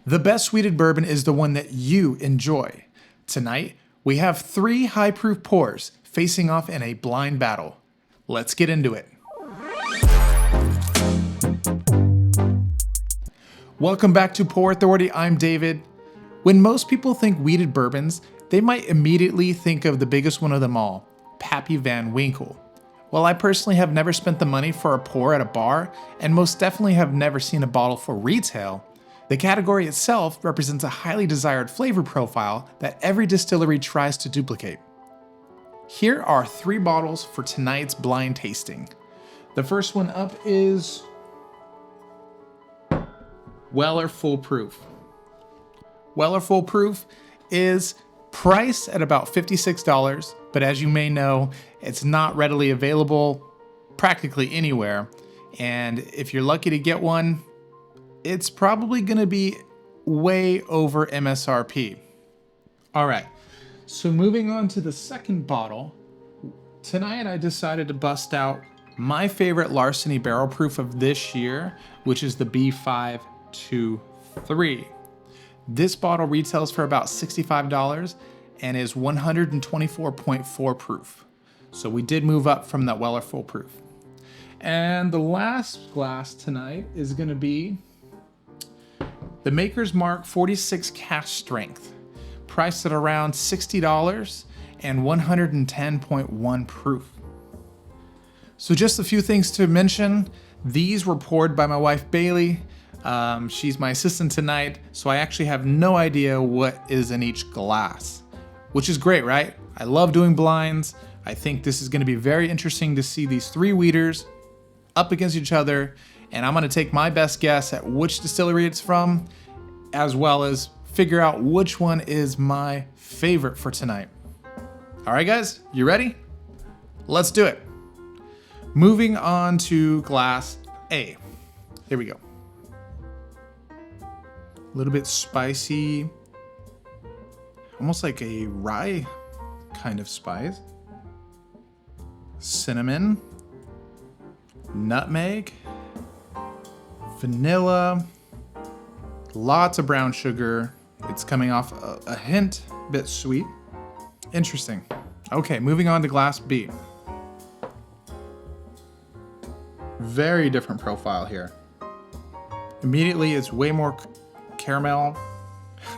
The best wheated bourbon is the one that you enjoy. Tonight, we have 3 high proof pours facing off in a blind battle. Let's get into it. Welcome back to Pour Authority. I'm David. When most people think wheated bourbons, they might immediately think of the biggest one of them all, Pappy Van Winkle. While I personally have never spent the money for a pour at a bar, and most definitely have never seen a bottle for retail, the category itself represents a highly desired flavor profile that every distillery tries to duplicate. Here are 3 bottles for tonight's blind tasting. The first one up is Or Foolproof. Or Foolproof is priced at about $56, but as you may know, it's not readily available practically anywhere. And if you're lucky to get one, it's probably gonna be way over MSRP. All right, so moving on to the second bottle, tonight I decided to bust out my favorite Larceny Barrel Proof of this year, which is the B523. This bottle retails for about $65 and is 124.4 proof. So we did move up from that Or Foolproof. And the last glass tonight is gonna be the Maker's Mark 46 Cask Strength, priced at around $60 and 110.1 proof. So just a few things to mention. These were poured by my wife, Bailey. She's my assistant tonight, so I actually have no idea what is in each glass, which is great, right? I love doing blinds. I think this is gonna be very interesting to see these 3 wheaters up against each other, and I'm gonna take my best guess at which distillery it's from, as well as figure out which one is my favorite for tonight. All right, guys, you ready? Let's do it. Moving on to glass A. Here we go. A little bit spicy, almost like a rye kind of spice. Cinnamon, nutmeg, vanilla, lots of brown sugar. It's coming off a hint, bit sweet. Interesting. Okay, moving on to glass B. Very different profile here. Immediately, it's way more caramel,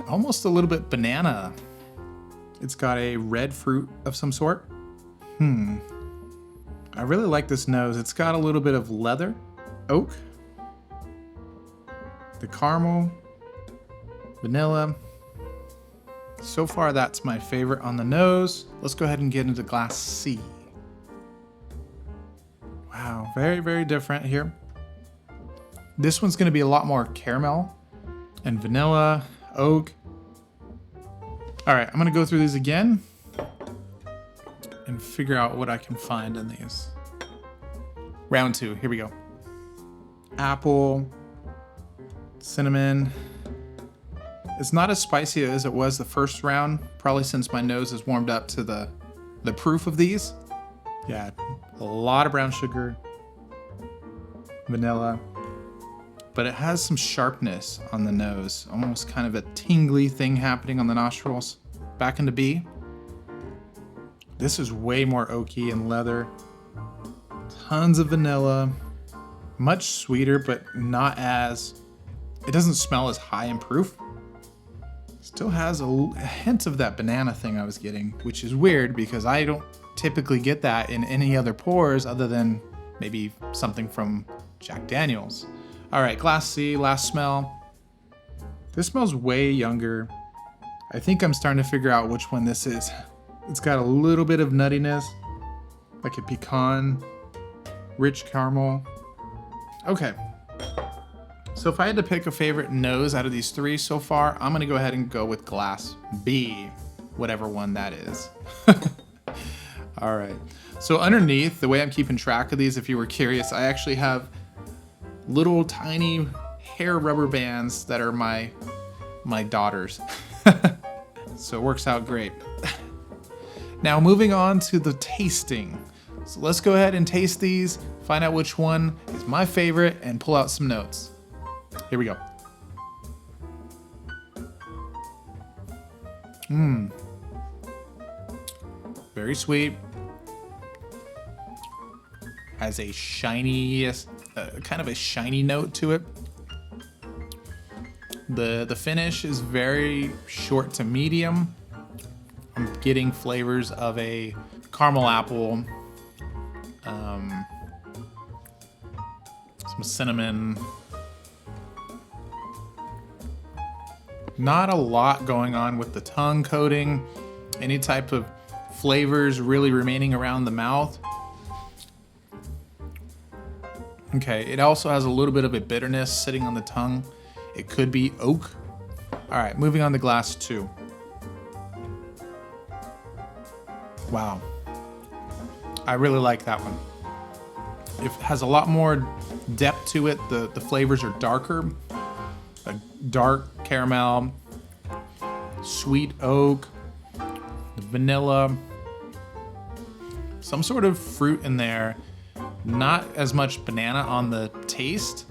almost a little bit banana. It's got a red fruit of some sort. I really like this nose. It's got a little bit of leather, oak, the caramel, vanilla. So far, that's my favorite on the nose. Let's go ahead and get into glass C. Wow, very, very different here. This one's gonna be a lot more caramel and vanilla, oak. All right, I'm gonna go through these again and figure out what I can find in these. Round 2, here we go. Apple, cinnamon. It's not as spicy as it was the first round, probably since my nose has warmed up to the proof of these. Yeah, a lot of brown sugar, vanilla, but it has some sharpness on the nose, almost kind of a tingly thing happening on the nostrils. Back into B. This is way more oaky and leather. Tons of vanilla, much sweeter, but not as, it doesn't smell as high in proof. Still has a hint of that banana thing I was getting, which is weird because I don't typically get that in any other pours other than maybe something from Jack Daniels. All right, glass C, last smell. This smells way younger. I think I'm starting to figure out which one this is. It's got a little bit of nuttiness, like a pecan, rich caramel. Okay. So if I had to pick a favorite nose out of these 3 so far, I'm gonna go ahead and go with glass B, whatever one that is. All right, so underneath, the way I'm keeping track of these, if you were curious, I actually have little tiny hair rubber bands that are my daughters. So it works out great. Now moving on to the tasting. So let's go ahead and taste these, find out which one is my favorite, and pull out some notes. Here we go. Very sweet. Has a shiny, kind of a shiny note to it. The finish is very short to medium. I'm getting flavors of a caramel apple, some cinnamon. Not a lot going on with the tongue coating. Any type of flavors really remaining around the mouth. Okay, it also has a little bit of a bitterness sitting on the tongue. It could be oak. All right, moving on to glass 2. Wow. I really like that one. It has a lot more depth to it. The flavors are darker. A dark caramel, sweet oak, vanilla, some sort of fruit in there. Not as much banana on the taste,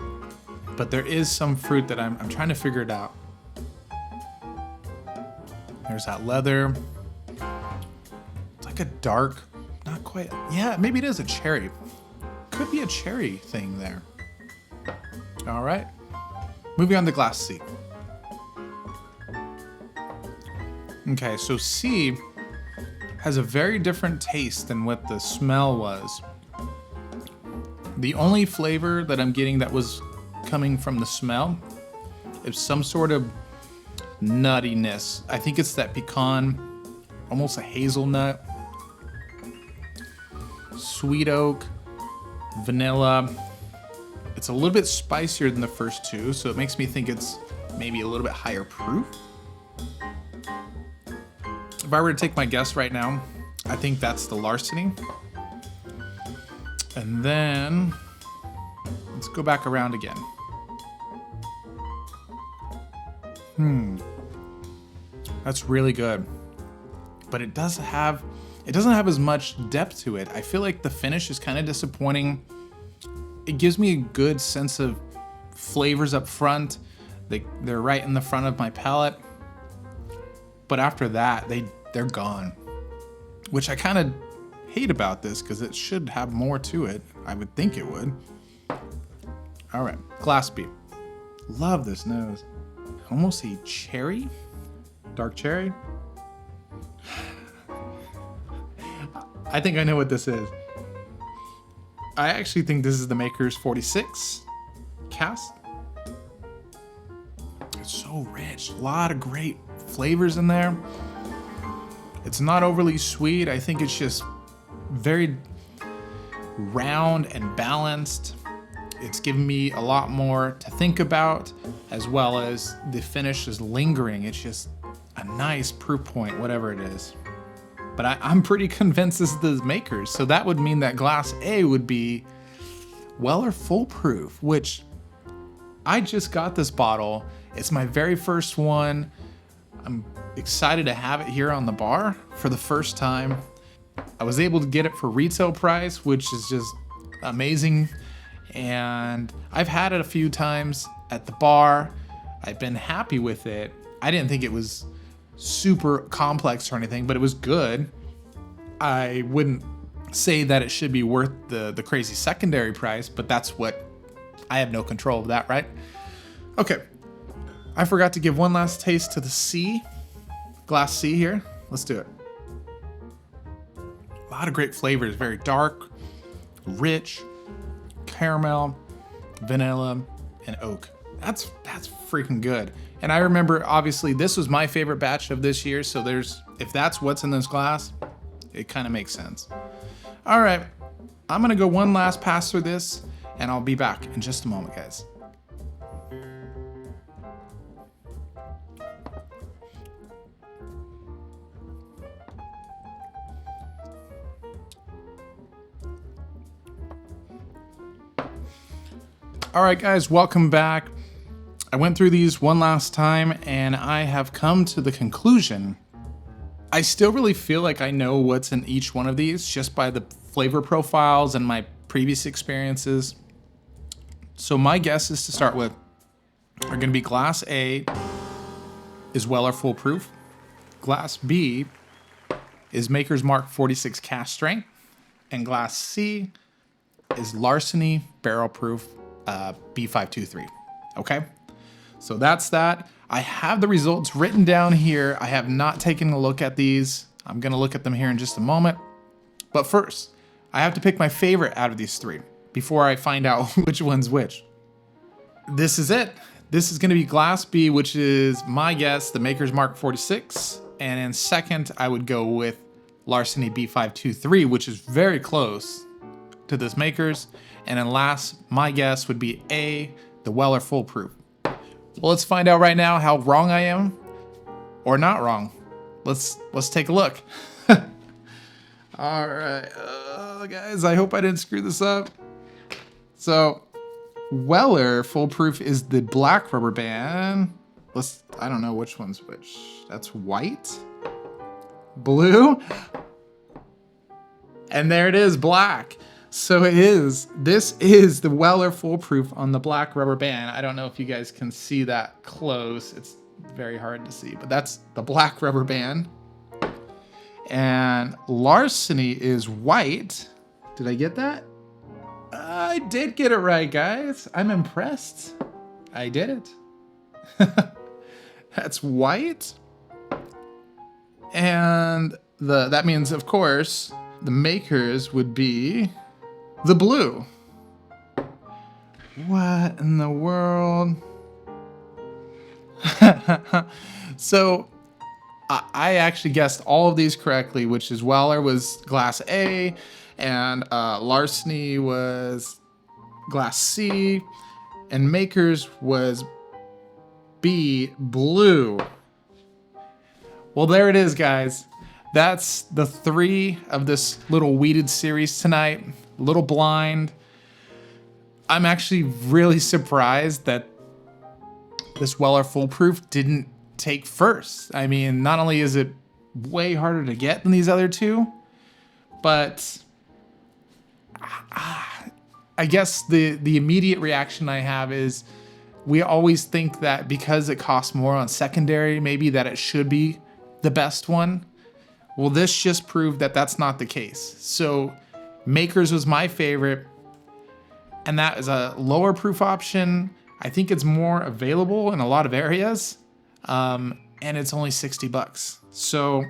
but there is some fruit that I'm trying to figure it out. There's that leather. It's like a dark, not quite, yeah, maybe it is a cherry. Could be a cherry thing there. All right, moving on to glass C. Okay, so C has a very different taste than what the smell was. The only flavor that I'm getting that was coming from the smell is some sort of nuttiness. I think it's that pecan, almost a hazelnut, sweet oak, vanilla. It's a little bit spicier than the first two, so it makes me think it's maybe a little bit higher proof. If I were to take my guess right now, I think that's the Larceny. And then let's go back around again. That's really good. But it doesn't have as much depth to it. I feel like the finish is kind of disappointing. It gives me a good sense of flavors up front. They're right in the front of my palate. But after that, they're gone. Which I kind of hate about this because it should have more to it. I would think it would. All right, glass B. Love this nose. Almost a cherry, dark cherry. I think I know what this is. I actually think this is the Maker's 46 Cask. It's so rich, a lot of great flavors in there. It's not overly sweet. I think it's just very round and balanced. It's given me a lot more to think about, as well as the finish is lingering. It's just a nice proof point, whatever it is. But I'm pretty convinced this is the Maker's, so that would mean that glass A would be Or Foolproof, which I just got this bottle. It's my very first one. I'm excited to have it here on the bar for the first time. I was able to get it for retail price, which is just amazing. And I've had it a few times at the bar. I've been happy with it. I didn't think it was super complex or anything, but it was good. I wouldn't say that it should be worth the crazy secondary price, but that's what, I have no control of that, right? Okay, I forgot to give one last taste to the C, glass C here. Let's do it. A lot of great flavors, very dark, rich, caramel, vanilla, and oak. That's freaking good. And I remember, obviously, this was my favorite batch of this year, so if that's what's in this glass, it kind of makes sense. All right, I'm gonna go one last pass through this, and I'll be back in just a moment, guys. All right, guys, welcome back. I went through these one last time and I have come to the conclusion. I still really feel like I know what's in each one of these just by the flavor profiles and my previous experiences. So my guesses to start with are gonna be glass A is Or Foolproof. Glass B is Maker's Mark 46 Cask Strength, and Glass C is Larceny Barrel Proof B523. Okay, so that's that. I have the results written down here. I have not taken a look at these. I'm gonna look at them here in just a moment. But first, I have to pick my favorite out of these three before I find out which one's which. This is it. This is gonna be Glass B, which is my guess, the Maker's Mark 46. And in second, I would go with Larceny B523, which is very close to this Maker's. And then last, my guess would be A, the Or Foolproof. Well, let's find out right now how wrong I am or not wrong. Let's take a look. All right, guys, I hope I didn't screw this up. So, Or Foolproof is the black rubber band. I don't know which one's which. That's white, blue, and there it is, black. So this is the Or Foolproof on the black rubber band. I don't know if you guys can see that close. It's very hard to see, but that's the black rubber band. And Larceny is white. Did I get that? I did get it right, guys. I'm impressed. I did it. That's white. And that means, of course, the Maker's would be the blue. What in the world? So I actually guessed all of these correctly, which is Weller was Glass A, and Larceny was Glass C, and Maker's was B, blue. Well, there it is, guys. That's the three of this little weeded series tonight. A little blind. I'm actually really surprised that this Or Foolproof didn't take first. I mean, not only is it way harder to get than these other two, but I guess the immediate reaction I have is we always think that because it costs more on secondary, maybe that it should be the best one. Well, this just proved that that's not the case. So Maker's was my favorite, and that is a lower proof option. I think it's more available in a lot of areas, and it's only 60 bucks. So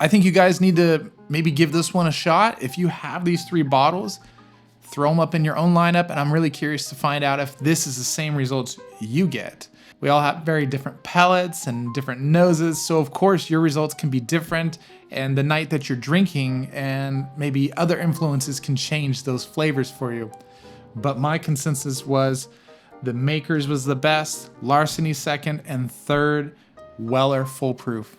I think you guys need to maybe give this one a shot. If you have these three bottles, throw them up in your own lineup, and I'm really curious to find out if this is the same results you get. We all have very different palates and different noses, so of course your results can be different, and the night that you're drinking and maybe other influences can change those flavors for you. But my consensus was the Maker's was the best, Larceny second, and third, Or Foolproof.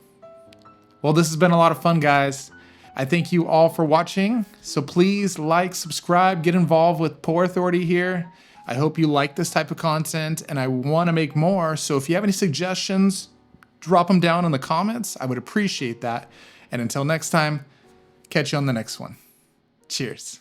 Well, this has been a lot of fun, guys. I thank you all for watching. So please like, subscribe, get involved with Pour Authority here. I hope you like this type of content, and I want to make more. So if you have any suggestions, drop them down in the comments. I would appreciate that. And until next time, catch you on the next one. Cheers.